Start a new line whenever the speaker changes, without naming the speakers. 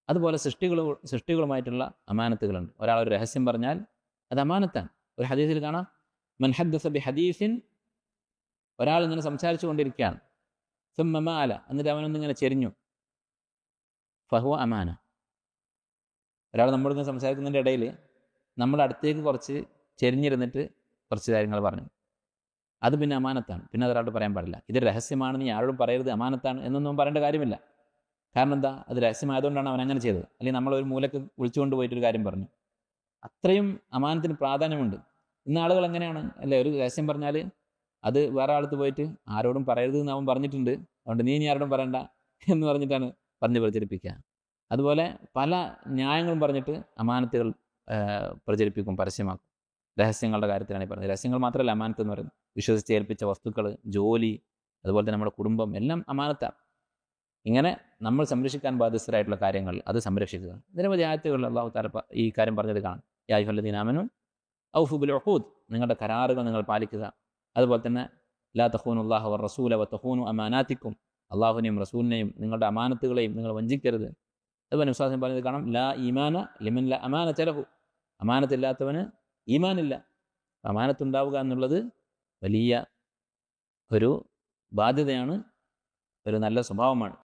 അതുപോലെ സൃഷ്ടികളുമായിട്ടുള്ള അമാനത്തുകളുണ്ട്. ഒരാൾ ഒരു രഹസ്യം പറഞ്ഞാൽ അത് അമാനത്താണ്. ഒരു ഹദീസിൽ കാണാം, മൻ ഹദ്ദസ ബി ഹദീസിൻ, ഒരാൾ ഇങ്ങനെ സംസാരിച്ചു കൊണ്ടിരിക്കുകയാണ്, സുമ്മ മാല, എന്നിട്ട് അവനൊന്നിങ്ങനെ ചെരിഞ്ഞു, ഫഹുവ അമാന. ഒരാൾ നമ്മളിങ്ങനെ സംസാരിക്കുന്നതിൻ്റെ ഇടയിൽ നമ്മുടെ അടുത്തേക്ക് കുറച്ച് ചെരിഞ്ഞിരുന്നിട്ട് കുറച്ച് കാര്യങ്ങൾ പറഞ്ഞു, അത് പിന്നെ അമാനത്താണ്. പിന്നെ അതൊരാളോട് പറയാൻ പാടില്ല. ഇത് രഹസ്യമാണ്, നീ ആരോടും പറയരുത്, അമാനത്താണ് എന്നൊന്നും പറയേണ്ട കാര്യമില്ല. കാരണം എന്താ, അത് രഹസ്യമായതുകൊണ്ടാണ് അവൻ അങ്ങനെ ചെയ്തത്. അല്ലെങ്കിൽ നമ്മളൊരു മൂലക്ക് വിളിച്ചുകൊണ്ട് പോയിട്ടൊരു കാര്യം പറഞ്ഞു. അത്രയും അമാനത്തിന് പ്രാധാന്യമുണ്ട്. ഇന്ന് ആളുകൾ എങ്ങനെയാണ് അല്ലേ, ഒരു രഹസ്യം പറഞ്ഞാൽ അത് വേറെ ആളത്ത് പോയിട്ട് ആരോടും പറയരുത് എന്ന് അവൻ പറഞ്ഞിട്ടുണ്ട്, അതുകൊണ്ട് നീ ആരോടും പറയണ്ട എന്ന് പറഞ്ഞിട്ടാണ് പറഞ്ഞ് പ്രചരിപ്പിക്കുക. അതുപോലെ പല ന്യായങ്ങളും പറഞ്ഞിട്ട് അമാനത്തുകൾ പ്രചരിപ്പിക്കും, പരസ്യമാക്കും. രഹസ്യങ്ങളുടെ കാര്യത്തിലാണ് ഈ പറഞ്ഞത്. രഹസ്യങ്ങൾ മാത്രമല്ല അമാനത്ത് എന്ന് പറയുന്നത്. വിശ്വസിച്ച് ഏൽപ്പിച്ച വസ്തുക്കൾ, ജോലി, അതുപോലെ തന്നെ നമ്മുടെ കുടുംബം, എല്ലാം അമാനത്താണ്. ഇങ്ങനെ നമ്മൾ സംരക്ഷിക്കാൻ ബാധ്യസ്ഥരായിട്ടുള്ള കാര്യങ്ങൾ അത് സംരക്ഷിക്കുക. നിരവധി ആയത്തുകളിൽ അല്ലാഹു തആല ഈ കാര്യം പറഞ്ഞത് കാണാം. യാ അയ്യുഹല്ലദീന ആമനൂ ഔഫു ബിൽ ഉഖൂദ്, നിങ്ങളുടെ കരാറുകൾ നിങ്ങൾ പാലിക്കുക. അതുപോലെ തന്നെ ലാ തഖൂനുല്ലാഹ വറസൂല വതഖൂനു അമാനാതിക്കും, അള്ളാഹുവിനെയും റസൂലിനെയും നിങ്ങളുടെ അമാനത്തുകളെയും നിങ്ങൾ വഞ്ചിക്കരുത്. അതുപോലെ വിശ്വാസം പറഞ്ഞത് കാണാം, ലാ ഈമാന ലിമൻ ലാ അമാനത ലഹു, അമാനത്തില്ലാത്തവന് ഈമാനില്ല. അമാനത്തുണ്ടാവുക എന്നുള്ളത് വലിയ ഒരു ബാധ്യതയാണ്, ഒരു നല്ല സ്വഭാവമാണ്.